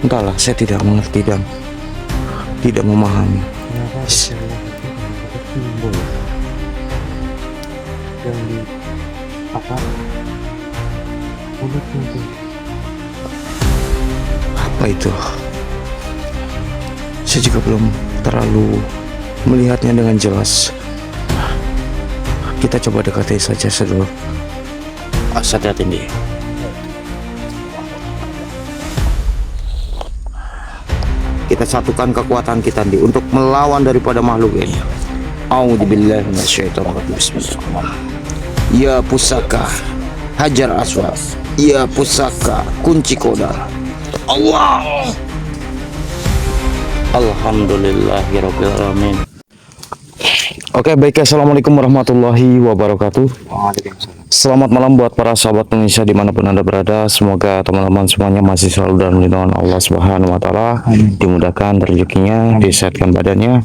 Entahlah, saya tidak mengerti dan tidak memahami. Kenapa saya lihat itu ada simbol yang di apa mulutnya itu. Apa itu? Saya juga belum terlalu melihatnya dengan jelas. Kita coba dekati saja dulu. Hati-hati nih. Kita satukan kekuatan kita nih untuk melawan daripada makhluk ini. A'udzubillahi minasyaitonirrajim. Bismillahirrahmanirrahim. Ya pusaka Hajar Aswad, ya pusaka kunci kodar. Allah. Alhamdulillahirabbil alamin. Oke, baik. Assalamualaikum warahmatullahi wabarakatuh. Selamat malam buat para sahabat Indonesia dimanapun Anda berada. Semoga teman-teman semuanya masih selalu dalam lindungan Allah Subhanahu wa Ta'ala. Dimudahkan rezekinya, disehatkan badannya,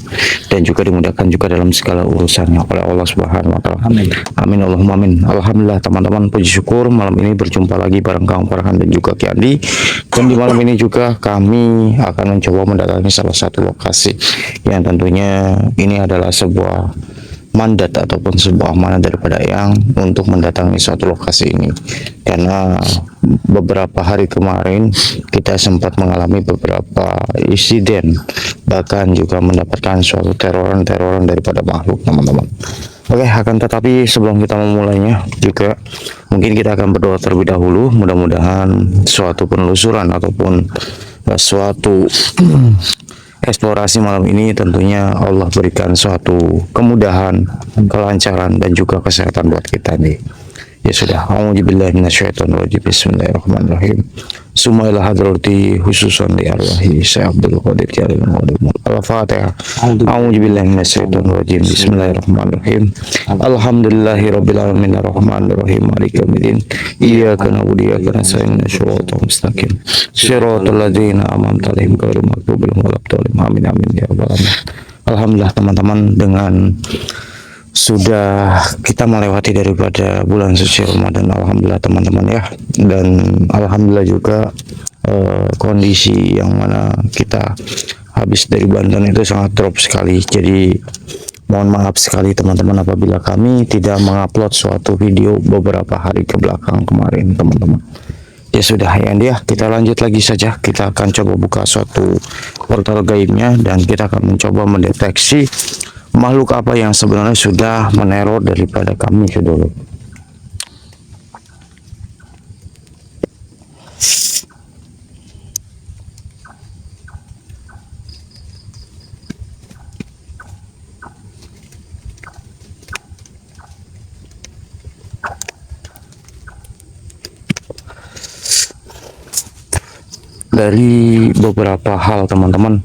dan juga dimudahkan juga dalam segala urusannya oleh Allah Subhanahu wa Ta'ala. Amin. Amin Allahumma amin. Alhamdulillah teman-teman, puji syukur malam ini berjumpa lagi bareng Kang Farhan dan juga Ki Andi. Dan di malam ini juga kami akan mencoba mendatangi salah satu lokasi yang tentunya ini adalah sebuah mandat ataupun sebuah amanah daripada yang untuk mendatangi suatu lokasi ini, karena beberapa hari kemarin kita sempat mengalami beberapa insiden, bahkan juga mendapatkan suatu teroran daripada makhluk teman-teman. Oke, akan tetapi sebelum kita memulainya juga mungkin kita akan berdoa terlebih dahulu. Mudah-mudahan suatu penelusuran ataupun suatu eksplorasi malam ini tentunya Allah berikan suatu kemudahan, kelancaran, dan juga kesehatan buat kita nih. Ya sudah, a'udzubillahi minasyaitonirrajim. Bismillahirrahmanirrahim. Summa ila hadrati khususan li arwahi Syekh Abdul Qadir Jalil Al-Fatihah. A'udzubillahi minasyaitonirrajim. Bismillahirrahmanirrahim. Alhamdulillahirabbil alamin arrahmanirrahim maliki yaumiddin. Iyyaka na'budu wa iyyaka nasta'in ihdinas mustaqim. Shiratal ladzina an'amta 'alaihim ghairil maghdubi 'alaihim waladdallin. Amin amin ya rabbal alamin. Alhamdulillah teman-teman, dengan sudah kita melewati daripada bulan suci Ramadan, alhamdulillah teman-teman ya, dan alhamdulillah juga kondisi yang mana kita habis dari Banten itu sangat drop sekali. Jadi mohon maaf sekali teman-teman apabila kami tidak mengupload suatu video beberapa hari ke belakang kemarin teman-teman. Ya sudah ya dia, kita lanjut lagi saja. Kita akan coba buka suatu portal gaibnya dan kita akan mencoba mendeteksi makhluk apa yang sebenarnya sudah meneror daripada kami dulu. Dari beberapa hal teman-teman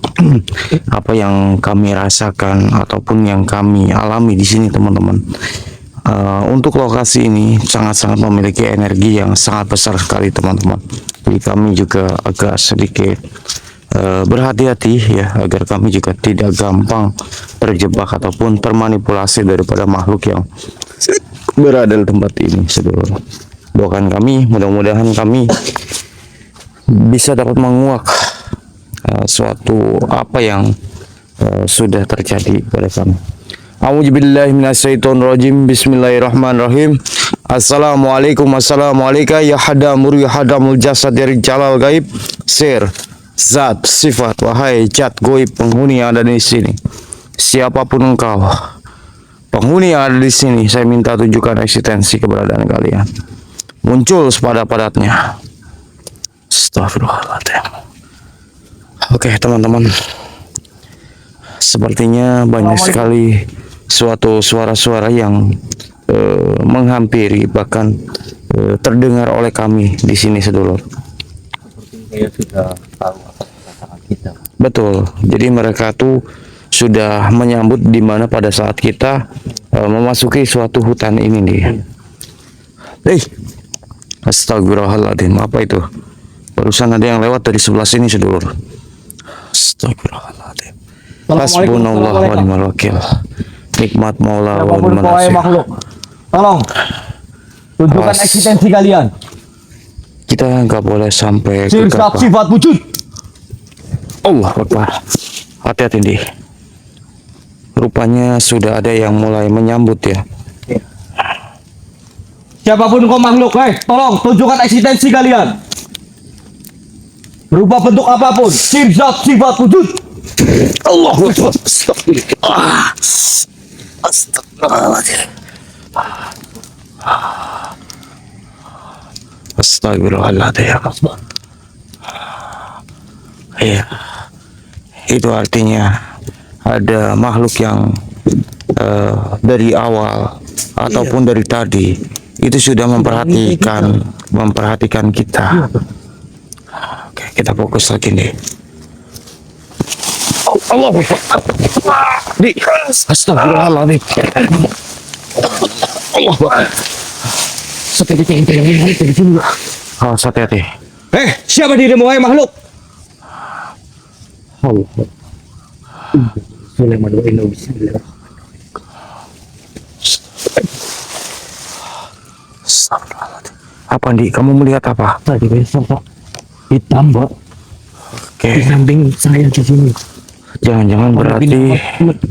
apa yang kami rasakan ataupun yang kami alami di sini teman-teman, untuk lokasi ini sangat-sangat memiliki energi yang sangat besar sekali teman-teman. Jadi kami juga agak sedikit berhati-hati ya, agar kami juga tidak gampang terjebak ataupun termanipulasi daripada makhluk yang berada di tempat ini. Saudara, doakan kami, mudah-mudahan kami bisa dapat menguak suatu apa yang sudah terjadi pada kami. A'udzubillahi minasyaitonirrajim. Bismillahirrahmanirrahim. Assalamualaikum assalamualaikum ya hadamur ya hadamul jasad dari jalal gaib sir zat sifat wahai zat goib penghuni yang ada di sini. Siapapun engkau penghuni yang ada di sini, saya minta tunjukkan eksistensi keberadaan kalian. Muncul sepadat-padatnya. Astagfirullahaladzim. Oke teman-teman, sepertinya banyak sekali suatu suara-suara yang menghampiri, bahkan terdengar oleh kami di sini sedulur. Seperti sudah tahu apa kedatangan kita. Betul. Jadi mereka tuh sudah menyambut di mana pada saat kita memasuki suatu hutan ini nih. Astagfirullahaladzim. Apa itu? Barusan ada yang lewat dari sebelah sini sedulur. Astagfirullahaladzim. Hasbunallah wa ni'mal wakil. Nikmat maula wa ni'mal nasir. Tolong tunjukkan eksistensi kalian. Kita nggak boleh sampai Sifat wujud. Allah Akbar. Hati-hati nih. Rupanya sudah ada yang mulai menyambut ya. Siapapun kau makhluk, tolong tunjukkan eksistensi kalian. Berupa bentuk apapun, sifat wujud. Allahu Akbar. Astagfirullahaladzim. Astagfirullahaladzim. Iya. Itu artinya ada makhluk yang dari awal ataupun dari tadi itu sudah memperhatikan kita. Oke, kita fokus lagi nih. Allah di astagfirullahaladzim. Allah. Hati-hati. Siapa dirimu, makhluk? Allah. Astagfirullahaladzim. Apa Di? Kamu melihat apa? Tadi sosok hitam, Mbak. Oke. Di samping saya di sini. Jangan-jangan berarti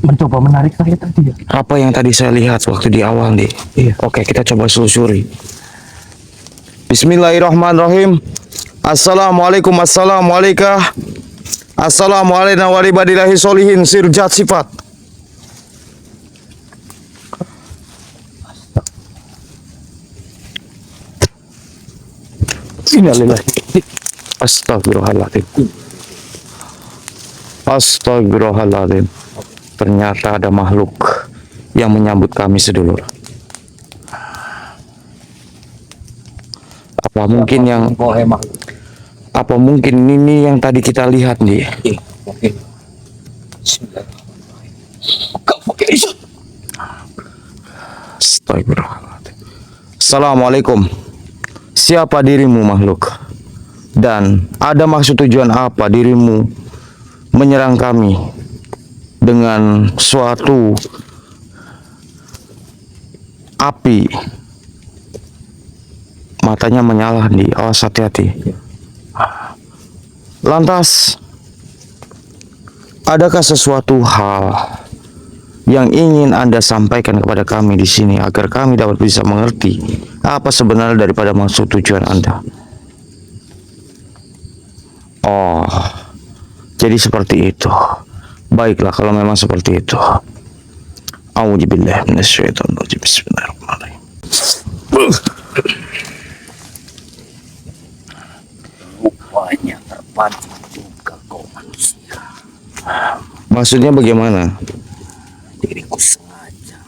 mencoba menarik saya tadi ya. apa yang tadi saya lihat waktu di awal nih. Iya. Oke, kita coba selusuri. Bismillahirrahmanirrahim. Assalamualaikum. Assalamualaikum warahmatullahi solihin sirjat sifat. Innalillahi. Astagfirullahaladzim. Astagfirullahaladzim. Ternyata ada makhluk yang menyambut kami sedulur. Apa mungkin ini yang tadi kita lihat nih? Mungkin. Astagfirullahaladzim. Assalamualaikum. Siapa dirimu makhluk? Dan ada maksud tujuan apa dirimu menyerang kami dengan suatu api? Matanya menyala di, awas hati-hati. Lantas, adakah sesuatu hal yang ingin Anda sampaikan kepada kami di sini agar kami dapat bisa mengerti apa sebenarnya daripada maksud tujuan Anda? Oh, jadi seperti itu. Baiklah kalau memang seperti itu. A'udzubillahi minasyaitonirrajim. Bismillahirrahmanirrahim. Rupanya terpancing juga kau manusia. Maksudnya bagaimana? Diriku sengaja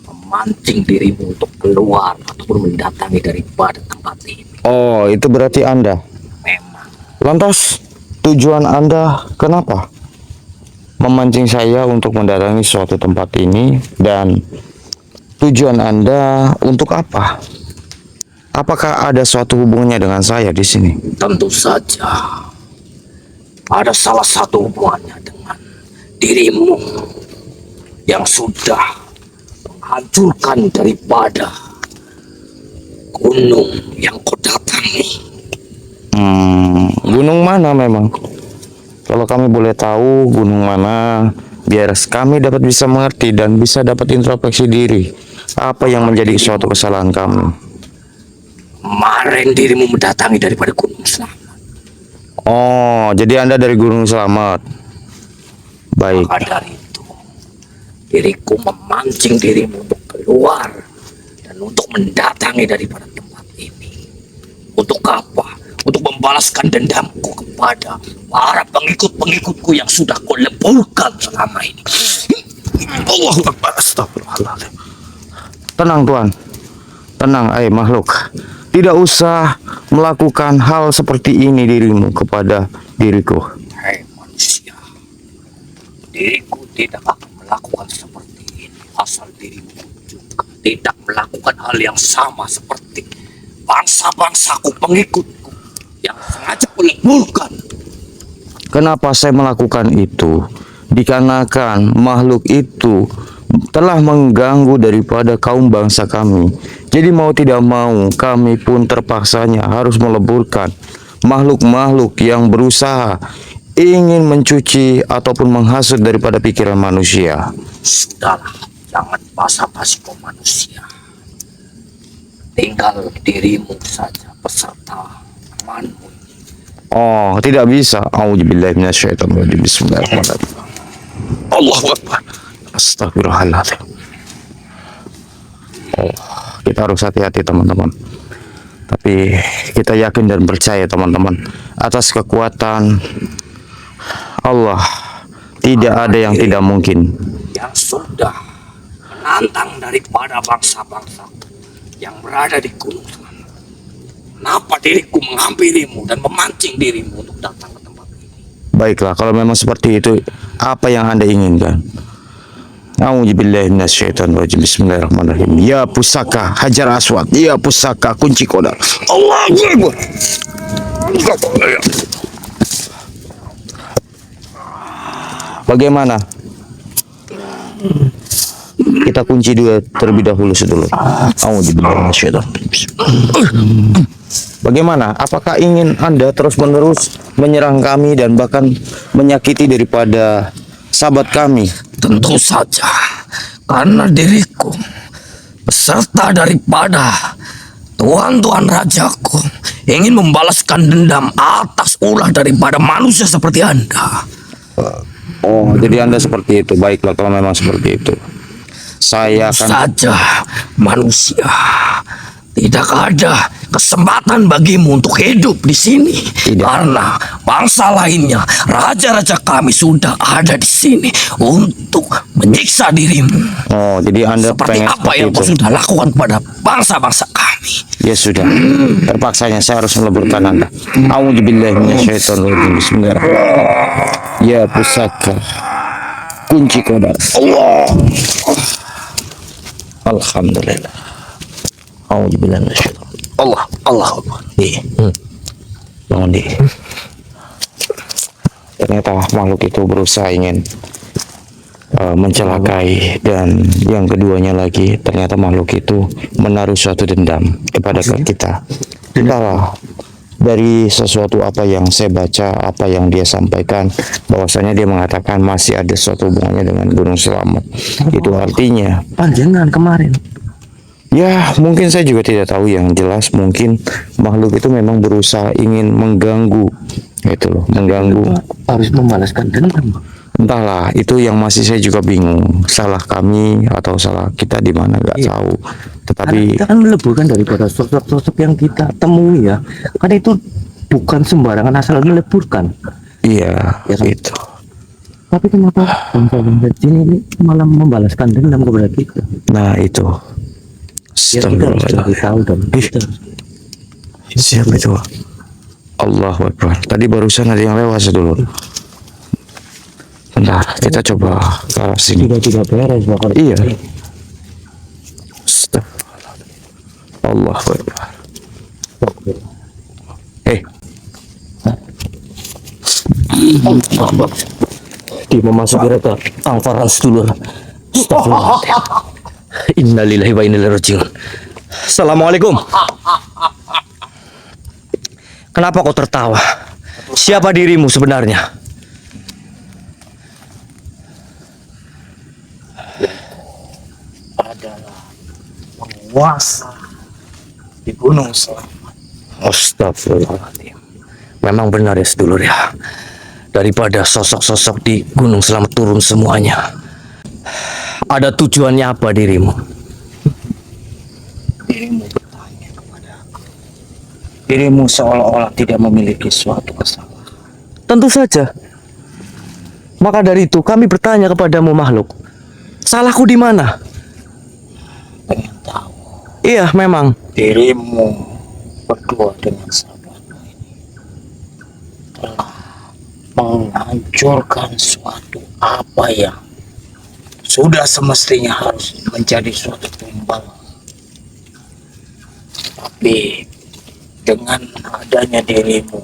memancing dirimu untuk keluar ataupun mendatangi daripada tempat ini. Oh, itu berarti Anda. Memang Lantas, tujuan Anda kenapa memancing saya untuk mendatangi suatu tempat ini, dan tujuan Anda untuk apa? Apakah ada suatu hubungannya dengan saya di sini? tentu saja ada salah satu hubungannya dengan dirimu yang sudah menghancurkan daripada gunung yang kau datangi. Gunung mana memang? Kalau kami boleh tahu gunung mana, biar kami dapat bisa mengerti dan bisa dapat introspeksi diri. Apa yang menjadi suatu kesalahan kami? Kemarin dirimu mendatangi daripada Gunung Selamat. Oh, jadi Anda dari Gunung Selamat. Baik. Maka dari itu, diriku memancing dirimu untuk keluar dan untuk mendatangi daripada tempat ini. Untuk apa? Untuk membalaskan dendamku kepada para pengikut-pengikutku yang sudah kau leburkan selama ini. Allahu Akbar. Astagfirullahaladzim. Tenang Tuan. Tenang, makhluk. Tidak usah melakukan hal seperti ini dirimu kepada diriku. Hei manusia, diriku tidak akan melakukan seperti ini asal dirimu juga tidak melakukan hal yang sama seperti bangsa-bangsaku pengikutku yang sengaja meleburkan. Kenapa saya melakukan itu? Dikarenakan makhluk itu telah mengganggu daripada kaum bangsa kami. Jadi mau tidak mau kami pun terpaksanya harus meleburkan makhluk-makhluk yang berusaha ingin mencuci ataupun menghasut daripada pikiran manusia. Sudahlah, jangan basa-basi kau manusia. Tinggal dirimu saja peserta temanmu. Oh, tidak bisa. Auzubillahi minasyaitonirrajim. Bismillahirrahmanirrahim. Allahu Akbar. Astagfirullahaladzim. Oh, kita harus hati-hati teman-teman. Tapi kita yakin dan percaya teman-teman, atas kekuatan Allah tidak ada yang tidak mungkin. Yang sudah menantang daripada bangsa-bangsa yang berada di gunung sana. Kenapa diriku menghampirimu dan memancing dirimu untuk datang ke tempat ini? Baiklah, kalau memang seperti itu, apa yang Anda inginkan? A'udzubillahi minasyaitonirrajim. Bismillahirrahmanirrahim. Ya pusaka Hajar Aswad, ya pusaka kunci kodar. Allahu Akbar. Bagaimana? Kita kunci dulu terlebih dahulu sedulur. A'udzubillahi minasyaitonirrajim. Bagaimana? Apakah ingin Anda terus-menerus menyerang kami dan bahkan menyakiti daripada sahabat kami? Tentu saja, karena diriku beserta daripada tuan-tuan rajaku ingin membalaskan dendam atas ulah daripada manusia seperti Anda. Oh, jadi Anda seperti itu. Baiklah kalau memang seperti itu. Saya akan Saja manusia, tidak ada kesempatan bagimu untuk hidup di sini. Tidak. Karena bangsa lainnya, raja-raja kami sudah ada di sini untuk menyiksa dirimu. Oh, jadi Anda Seperti pengen apa seperti yang itu. kau sudah lakukan kepada bangsa-bangsa kami. Ya sudah. Terpaksanya saya harus meleburkan Anda. A'udzubillahi minasyaitonirrajim. Bismillahirrahmanirrahim. Ya pusaka kunci kodar. Allah. Alhamdulillah. A'udzubillahi minasyaitonirrajim. Allah Akbar. Bangun di. Ternyata makhluk itu berusaha ingin mencelakai, dan yang keduanya lagi ternyata makhluk itu menaruh suatu dendam kepada kita. Entahlah, dari sesuatu apa yang saya baca, apa yang dia sampaikan, bahwasanya dia mengatakan masih ada suatu hubungannya dengan Gunung Selamat. Itu artinya Panjenengan kemarin. ya, mungkin saya juga tidak tahu, yang jelas mungkin makhluk itu memang berusaha ingin mengganggu, itu loh, mengganggu. Harus membalaskan dendam. Entahlah, itu yang masih saya juga bingung. Salah kami atau salah kita di mana, nggak tahu. Tetapi Kita kan meleburkan daripada sosok-sosok yang kita temui ya. Kan itu bukan sembarangan asal meleburkan. iya, Ya kan? itu. Tapi kenapa bangsa-bangsa sini ini malah membalaskan dendam kepada kita? Nah itu. Ya kita harus cari Astagfirullahaladzim. tahu dan Ih. kita Siapa itu? Allahu Akbar. Tadi barusan ada yang lewat sedulur. Bentar, kita coba ke arah sini. sudah tidak beres bakal. Iya. Astagfirullahaladzim. Allahu Akbar. Dia memasuki kereta angkaran sedulur. Astagfirullahaladzim. Innalillahi wa inna ilaihi raji'un. Assalamualaikum. Kenapa kau tertawa? Siapa dirimu sebenarnya? Adalah penguasa di Gunung Selamat. Astagfirullahaladzim. Memang benar ya sedulur ya. Daripada sosok-sosok di Gunung Selamat turun semuanya. Ada tujuannya apa dirimu? Dirimu bertanya kepada aku. Dirimu seolah-olah tidak memiliki suatu kesalahan. Tentu saja. Maka dari itu kami bertanya kepadamu makhluk. Salahku di mana? Pengen tahu Iya memang. dirimu berdua dengan sahabatmu ini telah menghancurkan suatu apa yang sudah semestinya harus menjadi suatu tumbal. Tapi dengan adanya dirimu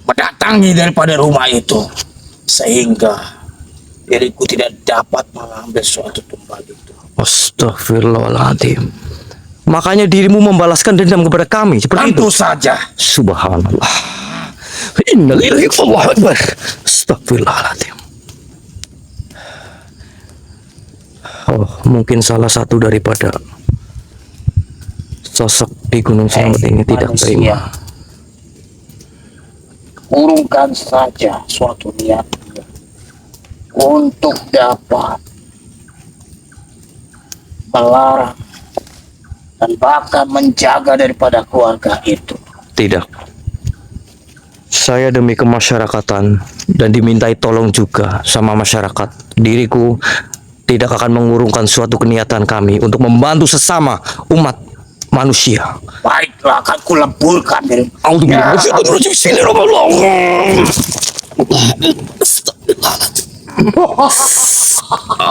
mendatangi daripada rumah itu, sehingga diriku tidak dapat mengambil suatu tumbal itu. Astagfirullahaladzim. Makanya dirimu membalaskan dendam kepada kami seperti itu. Tentu saja. Subhanallah. Innalillahi wa inna ilaihi raji'un. Astagfirullahaladzim. Oh, mungkin salah satu daripada sosok di Gunung Selamet ini tidak terima. Urungkan saja suatu niatmu untuk dapat melarang dan bahkan menjaga daripada keluarga itu. Tidak. Saya demi kemasyarakatan dan dimintai tolong juga sama masyarakat. Diriku tidak akan mengurungkan suatu keniatan kami untuk membantu sesama umat manusia. Baiklah, akan kuleburkan diri. Allah,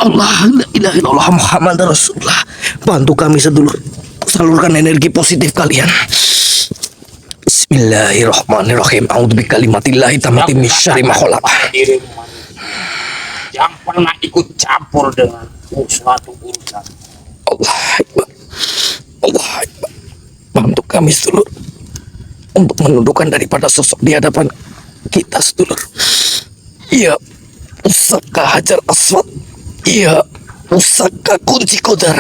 la ilaha illallah Muhammad Rasulullah. Bantu kami sedulur. Salurkan energi positif kalian. Bismillahirrahmanirrahim. A'udzu bikalimatillahi tammati min syarri ma khalaq. Jangan pernah ikut campur dengan suatu urusan. Allah Akbar. Allah Akbar. Bantu kami sedulur untuk menundukkan daripada sosok di hadapan kita sedulur. Ya pusaka Hajar Aswad. Ya pusaka kunci Qadar.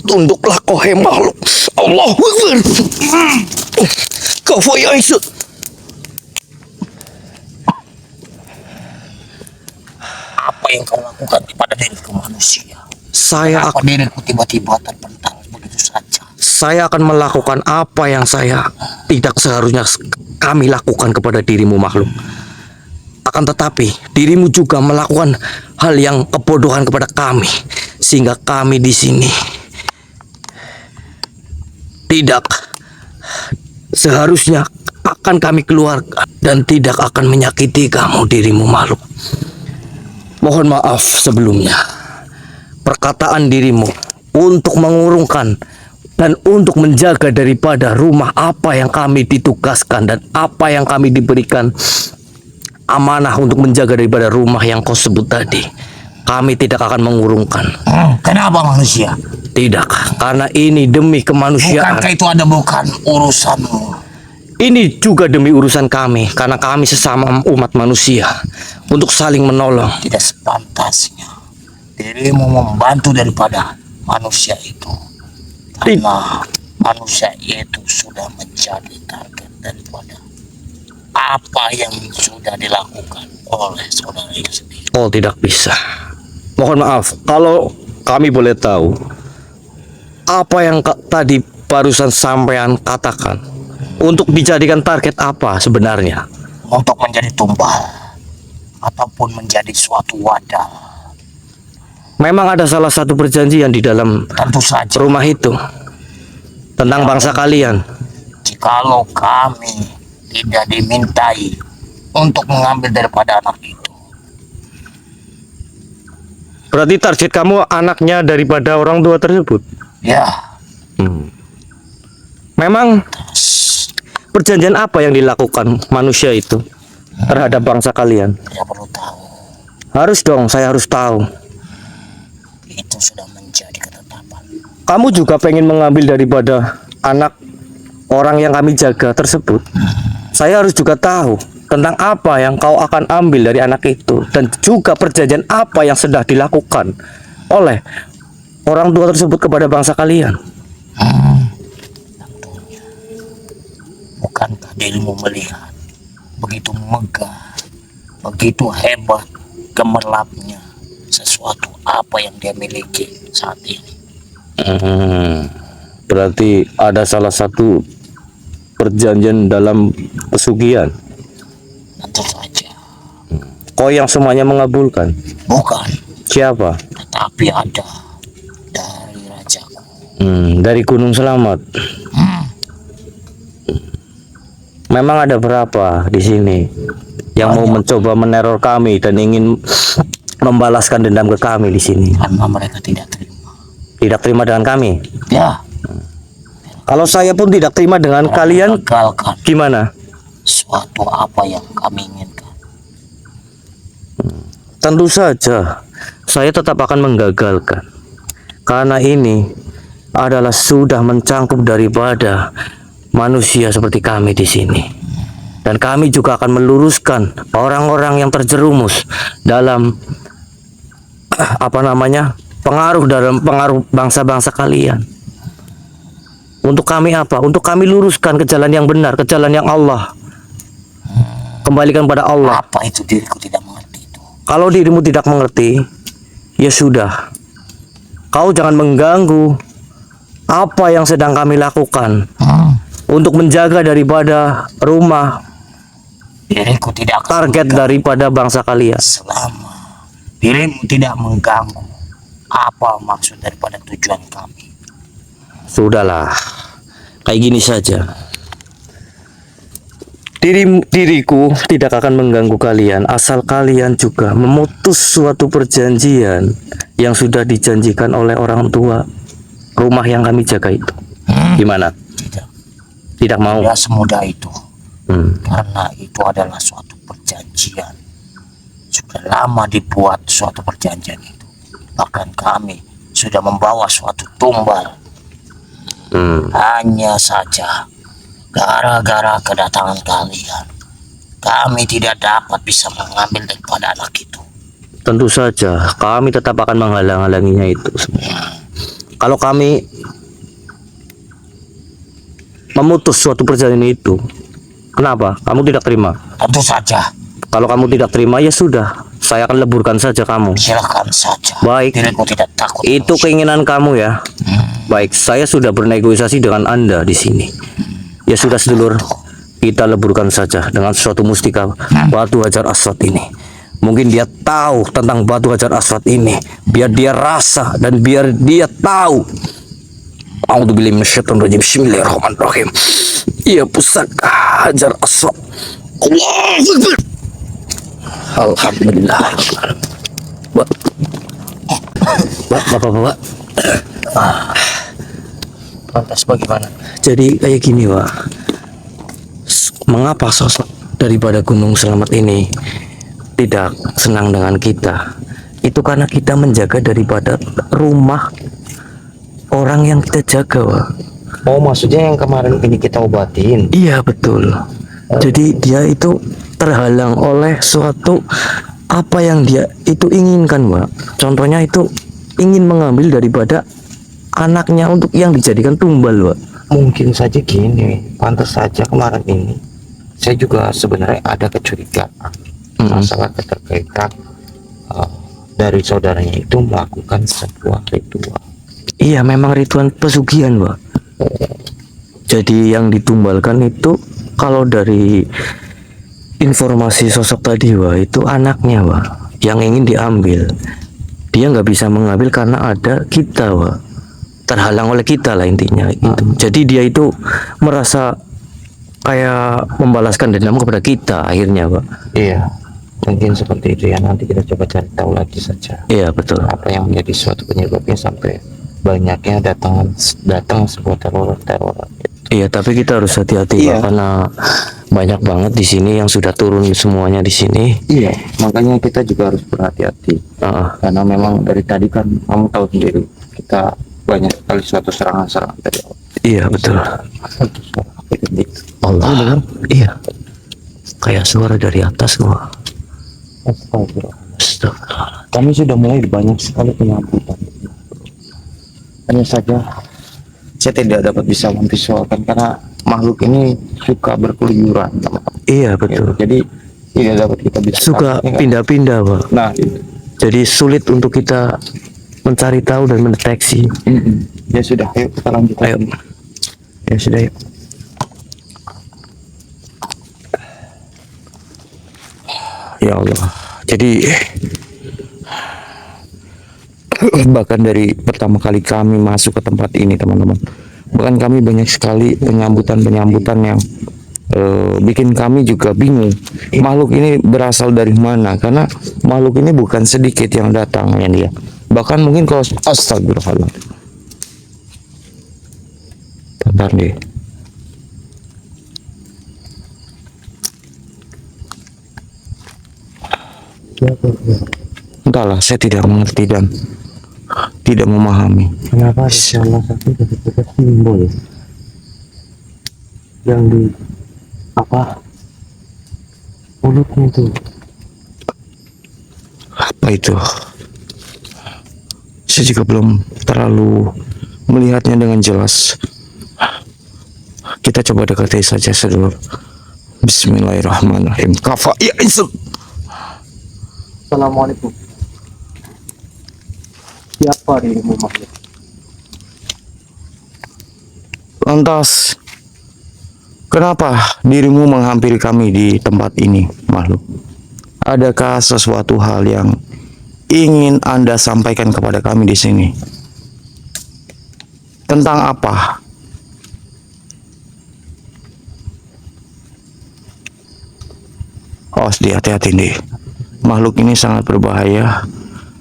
Tunduklah kau hai makhluk. Allahu Akbar. Kau ya Isud. Apa yang kau lakukan kepada diriku manusia? Saya Apa diriku tiba-tiba terpental begitu saja? Saya akan melakukan apa yang saya tidak seharusnya kami lakukan kepada dirimu makhluk. Akan tetapi dirimu juga melakukan hal yang kebodohan kepada kami, sehingga kami di sini tidak seharusnya akan kami keluarkan dan tidak akan menyakiti kamu dirimu makhluk. Mohon maaf sebelumnya. Perkataan dirimu untuk mengurungkan dan untuk menjaga daripada rumah apa yang kami ditugaskan dan apa yang kami diberikan amanah untuk menjaga daripada rumah yang kau sebut tadi. Kami tidak akan mengurungkan. Kenapa manusia? Tidak, karena ini demi kemanusiaan. Bukankah itu ada bukan urusanmu? Ini juga demi urusan kami, karena kami sesama umat manusia untuk saling menolong. Tidak sepantasnya dirimu membantu daripada manusia itu, karena manusia itu sudah menjadi target daripada apa yang sudah dilakukan oleh saudaranya sendiri. Oh, tidak bisa. Mohon maaf, kalau kami boleh tahu apa yang tadi barusan sampean katakan untuk dijadikan target apa sebenarnya? Untuk menjadi tumbal ataupun menjadi suatu wadah. Memang ada salah satu perjanjian di dalam Tentu saja, rumah itu tentang bangsa kalian. jikalau kami tidak dimintai untuk mengambil daripada anak itu, Berarti target kamu anaknya daripada orang tua tersebut. ya Memang perjanjian apa yang dilakukan manusia itu terhadap bangsa kalian? tidak perlu tahu. Harus dong, saya harus tahu. Itu sudah menjadi ketetapan. Kamu juga pengen mengambil daripada anak orang yang kami jaga tersebut. Saya harus juga tahu tentang apa yang kau akan ambil dari anak itu, dan juga perjanjian apa yang sudah dilakukan oleh orang tua tersebut kepada bangsa kalian. Tentunya. Bukankah dirimu melihat begitu megah, begitu hebat, gemerlapnya sesuatu apa yang dia miliki saat ini? Berarti ada salah satu perjanjian dalam pesugihan. Tentu saja. Kau yang semuanya mengabulkan. Bukan, Siapa? tetapi ada dari rajaku. Dari Gunung Selamat. Memang ada berapa di sini yang mau mencoba meneror kami dan ingin membalaskan dendam ke kami di sini? Karena mereka tidak terima. Tidak terima dengan kami. Ya, Kalau saya pun tidak terima dengan kalian, gagalkan gimana? suatu apa yang kami inginkan. Tentu saja saya tetap akan menggagalkan, karena ini adalah sudah mencangkup daripada manusia seperti kami di sini. Dan kami juga akan meluruskan orang-orang yang terjerumus dalam pengaruh bangsa-bangsa kalian. Untuk kami apa? Untuk kami luruskan ke jalan yang benar, ke jalan yang Allah. Kembalikan pada Allah. Apa itu diriku tidak mengerti itu? Kalau dirimu tidak mengerti, ya sudah. Kau jangan mengganggu apa yang sedang kami lakukan untuk menjaga daripada rumah Diriku tidak akan target daripada bangsa kalian. selama dirimu tidak mengganggu apa maksud daripada tujuan kami. Sudahlah, kayak gini saja. Diriku tidak akan mengganggu kalian asal kalian juga memutus suatu perjanjian yang sudah dijanjikan oleh orang tua rumah yang kami jaga itu. Gimana? Tidak, Tidak mau? tidak semudah itu. Hmm. Karena itu adalah suatu perjanjian. Sudah lama dibuat suatu perjanjian itu. Bahkan kami sudah membawa suatu tumbal. Hanya saja gara-gara kedatangan kalian, kami tidak dapat bisa mengambil daripada anak itu. Tentu saja kami tetap akan menghalang-halanginya itu semua. Kalau kami memutus suatu perjanjian itu, kenapa? Kamu tidak terima? Tentu saja, Kalau kamu tidak terima, ya sudah, saya akan leburkan saja kamu. silakan saja. Baik. Diriku tidak takut. Itu keinginan kamu ya. Baik, saya sudah bernegosiasi dengan Anda di sini. Ya sudah sedulur, kita leburkan saja dengan suatu mustika batu hajar aswad ini. Mungkin dia tahu tentang batu hajar aswad ini, biar dia rasa dan biar dia tahu. A'udzubillahi minasyaitonir rajim. Bismillahirrahmanirrahim. Iya, pusaka hajar aswad. Allahu Akbar. Alhamdulillah. Bapak-bapak, Lantas bagaimana? jadi kayak gini, Wak. Mengapa sosok daripada Gunung Selamat ini tidak senang dengan kita? Itu karena kita menjaga daripada rumah orang yang kita jaga, Wak. Oh, maksudnya yang kemarin ini kita obatin. Iya, betul. Jadi dia itu terhalang oleh suatu apa yang dia itu inginkan, Mbak. Contohnya itu ingin mengambil daripada anaknya untuk yang dijadikan tumbal, Mbak. Mungkin saja gini, pantas saja kemarin ini saya juga sebenarnya ada kecurigaan masalah keterkaitan dari saudaranya itu melakukan sebuah ritual. Iya, memang ritual pesugihan, Mbak. Jadi yang ditumbalkan itu kalau dari informasi sosok tadi, Wah, itu anaknya, Wah, yang ingin diambil. Dia nggak bisa mengambil karena ada kita, Wah. Terhalang oleh kita lah intinya itu. Jadi dia itu merasa kayak membalaskan dendam kepada kita akhirnya, Pak. Iya, mungkin seperti itu ya. Nanti kita coba cari tahu lagi saja Iya, betul. apa yang menjadi suatu penyebabnya sampai banyaknya datang sebuah teror. Iya, tapi kita harus hati-hati, Iya. Pak, karena banyak banget di sini yang sudah turun semuanya di sini. Iya, makanya kita juga harus berhati-hati. Karena memang dari tadi kan kamu tahu sendiri kita banyak sekali suatu serangan-serangan dari Allah. Iya, betul. Allah. Iya. Kayak suara dari atas, Wah. Astagfirullah. Astagfirullah. Kami sudah mulai banyak sekali penyambutan. Hanya saja saya tidak dapat bisa memvisualkan karena makhluk ini suka berkeluyuran. Iya, betul. Jadi tidak dapat kita bisa Suka pindah-pindah, Pak. Nah, itu. Jadi sulit untuk kita mencari tahu dan mendeteksi. Ya sudah, ayo kita lanjutkan. Ayo. Ya sudah, yuk. Ya Allah. Jadi bahkan dari pertama kali kami masuk ke tempat ini, teman-teman, bahkan kami banyak sekali penyambutan yang bikin kami juga bingung. Makhluk ini berasal dari mana? Karena makhluk ini bukan sedikit yang datang ya dia. Bahkan mungkin kalau astagfirullah. Bentar deh. Entahlah, saya tidak mengerti dan tidak memahami. Kenapa ada salah satu dari simbol yang di apa mulutmu itu. Apa itu? Saya juga belum terlalu melihatnya dengan jelas. Kita coba dekati saja sedulur. Bismillahirrahmanirrahim. Kafa ya insul. Assalamualaikum. Siapa dirimu makhluk? Lantas, kenapa dirimu menghampiri kami di tempat ini, makhluk? Adakah sesuatu hal yang ingin Anda sampaikan kepada kami di sini? Tentang apa? Oh, hati-hati nih. Makhluk ini sangat berbahaya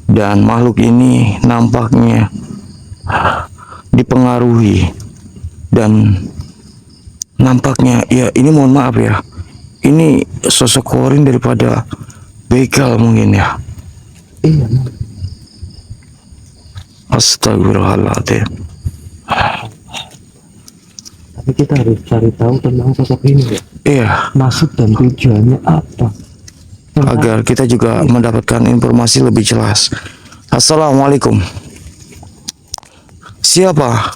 dan makhluk ini nampaknya dipengaruhi dan nampaknya ya ini mohon maaf ya. Ini sosok korin daripada begal mungkin ya. Iya. Astagfirullahaladzim. Tapi kita harus cari tahu tentang sosok ini ya. Iya, Maksud dan tujuannya apa? agar kita juga mendapatkan informasi lebih jelas. Assalamualaikum. Siapa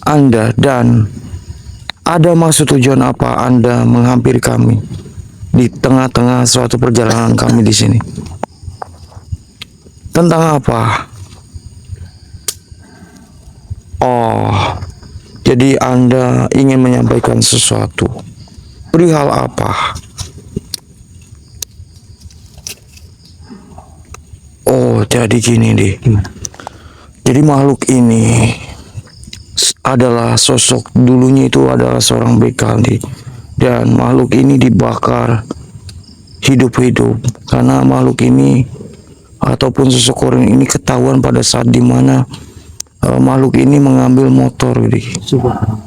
Anda dan ada maksud tujuan apa Anda menghampiri kami di tengah-tengah suatu perjalanan kami di sini? Tentang apa? Oh, jadi Anda ingin menyampaikan sesuatu. Perihal apa? Oh, jadi gini deh. Gimana? Jadi makhluk ini adalah sosok dulunya itu adalah seorang begal nih. Dan makhluk ini dibakar hidup-hidup karena makhluk ini ataupun sosok orang ini ketahuan pada saat dimana makhluk ini mengambil motor gitu. Subhanallah.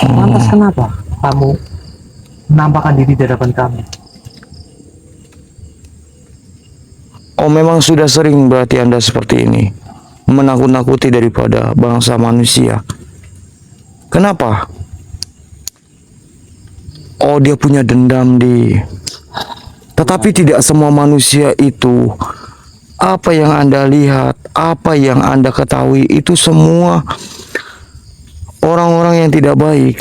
Lantas kenapa kamu menampakkan diri di hadapan kami? Oh, memang sudah sering berarti Anda seperti ini, menakut-nakuti daripada bangsa manusia. Kenapa? Oh, dia punya dendam di. Tetapi tidak semua manusia itu, apa yang Anda lihat, apa yang Anda ketahui itu semua orang-orang yang tidak baik.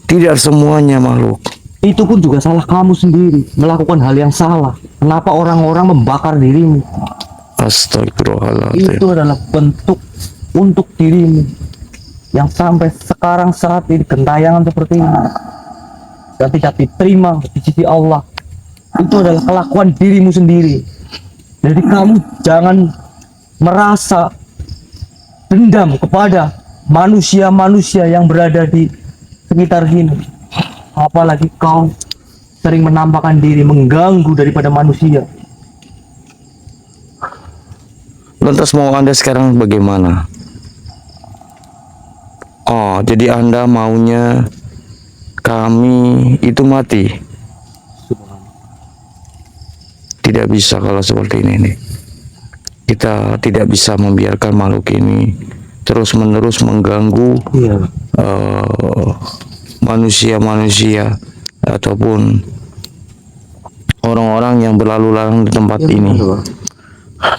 Tidak semuanya makhluk. Itu pun juga salah kamu sendiri, melakukan hal yang salah. Kenapa orang-orang membakar dirimu? Astagfirullahaladzim. Itu adalah bentuk untuk dirimu yang sampai sekarang saat ini gentayangan seperti ini dan tidak diterima di sisi Allah. Itu adalah kelakuan dirimu sendiri. Jadi kamu jangan merasa dendam kepada manusia-manusia yang berada di sekitar sini. Apalagi kau sering menampakkan diri mengganggu daripada manusia. Lantas mau Anda sekarang bagaimana? Oh, jadi Anda maunya kami itu mati? Tidak bisa kalau seperti ini nih. Kita tidak bisa membiarkan makhluk ini terus-menerus mengganggu Iya. manusia-manusia ataupun orang-orang yang berlalu lalang di tempat ini.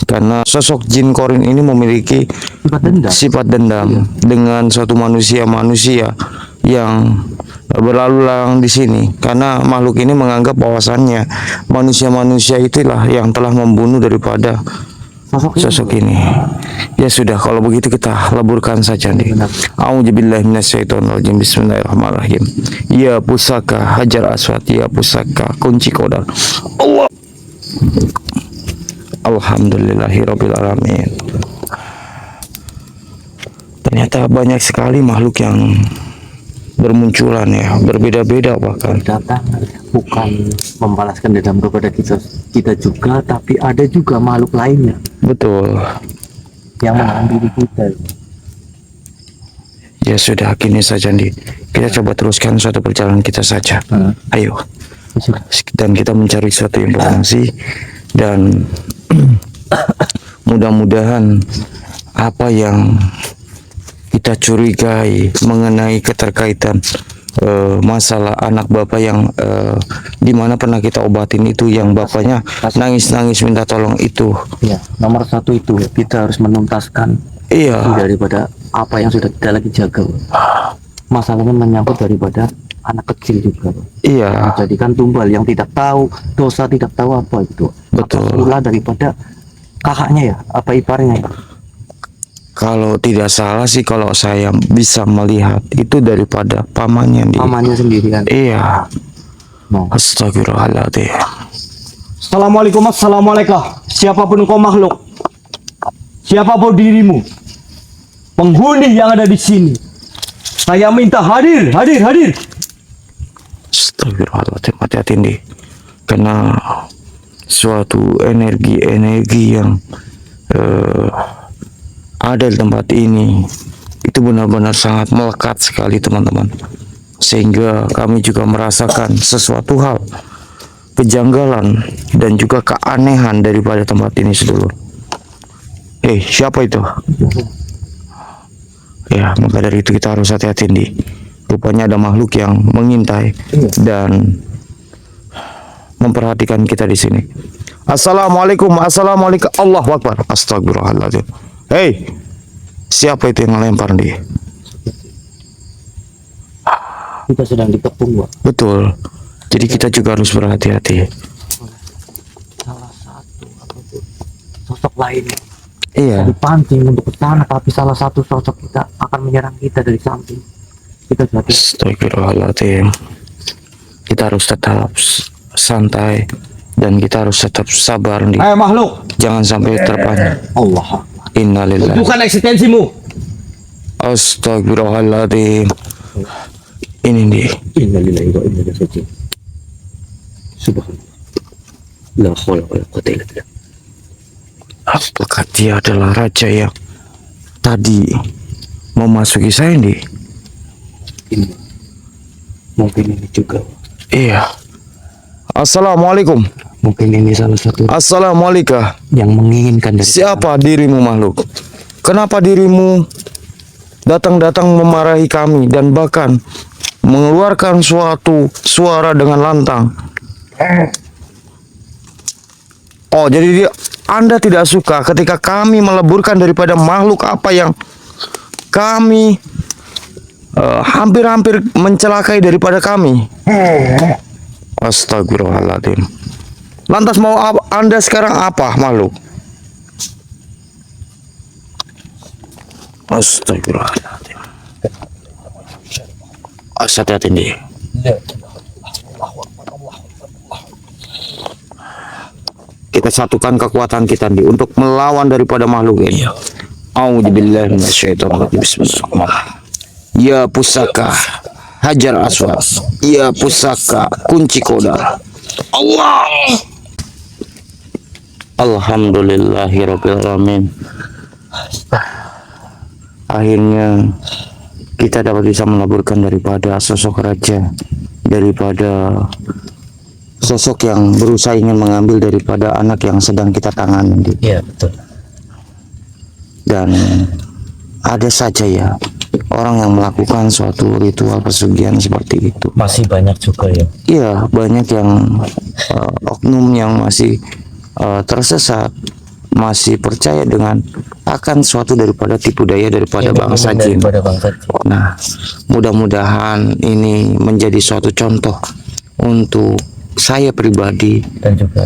Karena sosok jin korin ini memiliki Sifat dendam. sifat dendam dengan suatu manusia-manusia yang berlalu lalang di sini. Karena makhluk ini menganggap bahwasannya manusia-manusia itulah yang telah membunuh daripada sosok ini. Ya sudah, kalau begitu kita leburkan saja nih. A'udzubillahi minasyaitonirrajim. Bismillahirrahmanirrahim. Ya pusaka Hajar Aswad, ya pusaka kunci kodar. Allah. Alhamdulillahirabbil alamin. Ternyata banyak sekali makhluk yang bermunculan ya, berbeda-beda bahkan. Datang bukan membalaskan dendam kepada kita juga, tapi ada juga makhluk lainnya Betul. yang menghampiri kita. Ya sudah, gini saja nih. Kita coba teruskan suatu perjalanan kita saja. Ayo. Dan kita mencari suatu informasi dan mudah-mudahan apa yang kita curigai mengenai keterkaitan masalah anak bapak yang dimana pernah kita obatin itu, yang bapaknya nangis-nangis minta tolong itu. Ya, nomor satu itu kita harus menuntaskan Iya, daripada apa yang sudah kita lagi jaga. Masalahnya menyangkut daripada anak kecil juga. iya, Jadikan tumbal yang tidak tahu dosa, tidak tahu apa itu. betul. Pula daripada kakaknya ya, apa iparnya ya. Kalau tidak salah sih, kalau saya bisa melihat itu daripada pamannya di. Pamannya sendiri kan. Iya, Nah. astagfirullahaladzim. Assalamualaikum. Siapapun kau makhluk, siapapun dirimu, penghuni yang ada di sini, saya minta hadir. Astagfirullahaladzim, hati-hati nih, karena suatu energi yang ada di tempat ini itu benar-benar sangat melekat sekali teman-teman, sehingga kami juga merasakan sesuatu hal kejanggalan dan juga keanehan daripada tempat ini sedulur. Siapa itu? Ya, maka dari itu kita harus hati-hati nih. Rupanya ada makhluk yang mengintai dan memperhatikan kita di sini. Assalamualaikum. Allahu Akbar. Astagfirullahaladzim. Siapa itu yang ngelempar dia? Kita sedang dikepung, Pak. Betul. Jadi kita juga harus berhati-hati. Salah satu ataupun sosok lainnya Iya. dipancing untuk ke sana, tapi salah satu sosok kita akan menyerang kita dari samping. Kita jadi Astagfirullahaladzim. Kita harus tetap santai dan kita harus tetap sabar nih. Hai makhluk, Jangan sampai terpancing. Allah. Innalillahi. bukan eksistensimu. Astagfirullahaladzim. Ini nih. Innalillahi wa inna ilaihi raji'un. Subhanallah. La haula wala quwwata illa billah. Apakah dia adalah raja yang tadi memasuki saya nih? Ini mungkin ini juga, Iya. Assalamualaikum. mungkin ini salah satu Assalamualaikum. yang menginginkan dari Siapa dirimu makhluk? Kenapa dirimu datang-datang memarahi kami dan bahkan mengeluarkan suatu suara dengan lantang? Oh, jadi Anda tidak suka ketika kami meleburkan daripada makhluk apa yang kami hampir-hampir mencelakai daripada kami. Astagfirullahaladzim. Lantas mau Anda sekarang apa, makhluk? Astagfirullahaladzim. Hati-hati nih. Kita satukan kekuatan kita nih untuk melawan daripada makhluk ini. A'udzubillahi minasyaitonirrajim. Bismillahirrahmanirrahim. Ya pusaka Hajar Aswad, ya pusaka kunci kodar. Allah. Alhamdulillahirrabbilalamin. Akhirnya kita dapat bisa melaburkan daripada sosok raja, daripada sosok yang berusaha ingin mengambil daripada anak yang sedang kita tangani. Iya, betul. Dan ada saja ya orang yang melakukan suatu ritual pesugihan seperti itu. Masih banyak juga ya. Iya, banyak yang oknum yang masih tersesat, masih percaya dengan akan suatu daripada tipu daya daripada bangsa jin. Nah, mudah-mudahan ini menjadi suatu contoh untuk saya pribadi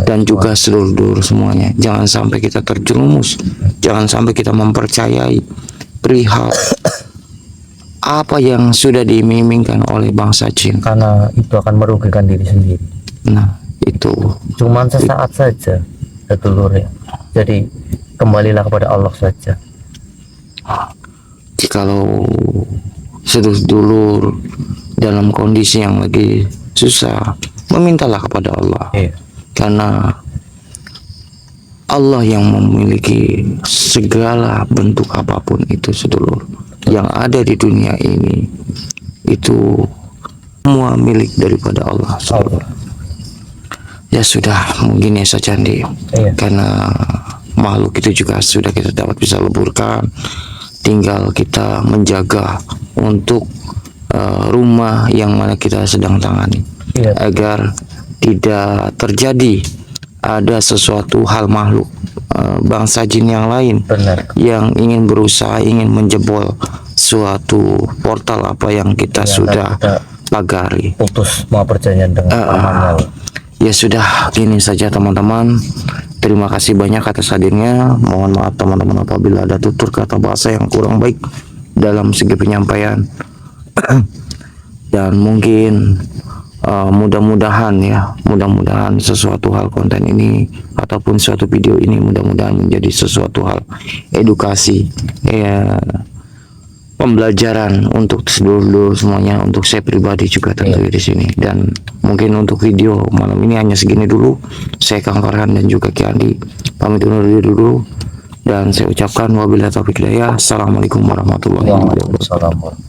dan juga seluruh semuanya. Jangan sampai kita terjerumus, jangan sampai kita mempercayai perihal apa yang sudah diiming-imingkan oleh bangsa jin, Karena itu akan merugikan diri sendiri. Nah, itu Cuman sesaat saja, sedulur ya. Jadi kembalilah kepada Allah saja. jikalau sedulur dalam kondisi yang lagi susah, memintalah kepada Allah. Iya. Karena Allah yang memiliki segala bentuk apapun itu sedulur yang ada di dunia ini, itu semua milik daripada Allah sedulur. Ya sudah, mungkin ya saja nih. Iya. Karena makhluk itu juga sudah kita dapat bisa leburkan, tinggal kita menjaga untuk rumah yang mana kita sedang tangani, agar tidak terjadi ada sesuatu hal makhluk bangsa jin yang lain yang ingin berusaha ingin menjebol suatu portal apa yang kita sudah pagari. Putus semua perjanjian dengan pamannya. Ya sudah, ini saja teman-teman. Terima kasih banyak atas hadirnya. Mohon maaf teman-teman apabila ada tutur kata bahasa yang kurang baik dalam segi penyampaian. Dan mungkin mudah-mudahan sesuatu hal konten ini ataupun suatu video ini mudah-mudahan menjadi sesuatu hal edukasi, pembelajaran untuk seluruh semuanya, untuk saya pribadi juga tentu di sini. Dan mungkin untuk video malam ini hanya segini dulu. Saya Kang Farhan dan juga Ki Andi pamit undur diri dulu, dan saya ucapkan wabillahi taufiq hidayah. Assalamualaikum warahmatullahi wabarakatuh.